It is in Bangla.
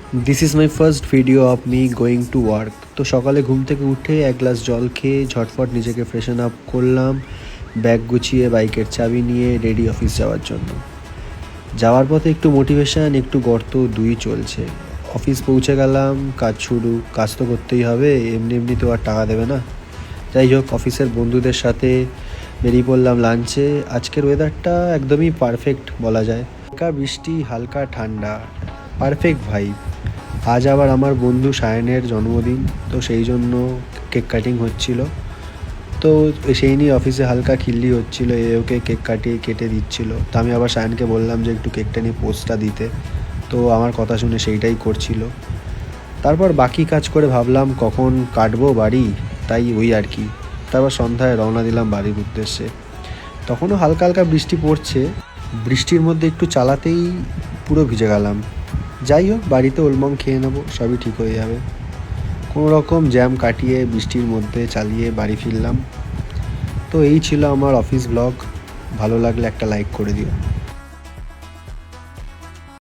This is my first video of me going to work. তো সকালে ঘুম থেকে উঠে এক গ্লাস জল খেয়ে ঝটফট নিজেকে ফ্রেশন আপ করলাম, ব্যাগ গুছিয়ে বাইকের চাবি নিয়ে রেডি অফিস যাওয়ার জন্য। যাওয়ার পথে একটু মোটিভেশান, একটু গর্ত, দুই চলছে। অফিস পৌঁছে গেলাম, কাজ শুরু। কাজ তো করতেই হবে, এমনি এমনি তো আর টাকা দেবে না। যাই হোক, অফিসের বন্ধুদের সাথে বেরিয়ে পড়লাম লাঞ্চে। আজকের ওয়েদারটা একদমই পারফেক্ট বলা যায়। হালকা বৃষ্টি, হালকা ঠান্ডা, পারফেক্ট ভাইব। আজ আবার আমার বন্ধু সায়নের জন্মদিন, তো সেই জন্য কেক কাটিং হচ্ছিল। তো সেই নিয়ে অফিসে হালকা খিল্লি হচ্ছিল, ওকে কেক কেটে দিচ্ছিল। তো আমি আবার সায়নকে বললাম যে একটু কেকটা নিয়ে পোস্টটা দিতে, তো আমার কথা শুনে সেইটাই করছিল। তারপর বাকি কাজ করে ভাবলাম কখন কাটবো বাড়ি, তাই ওই আর কি। তারপর সন্ধ্যায় রওনা দিলাম বাড়ির উদ্দেশ্যে। তখনও হালকা হালকা বৃষ্টি পড়ছে। বৃষ্টির মধ্যে একটু চালাতেই পুরো ভিজে গেলাম। যাই হোক, বাড়িতে ওলমং খেয়ে নেবো, সবই ঠিক হয়ে যাবে। কোনো রকম জ্যাম কাটিয়ে বৃষ্টির মধ্যে চালিয়ে বাড়ি ফিরলাম। তো এই ছিল আমার অফিস ব্লগ। ভালো লাগলে একটা লাইক করে দিও।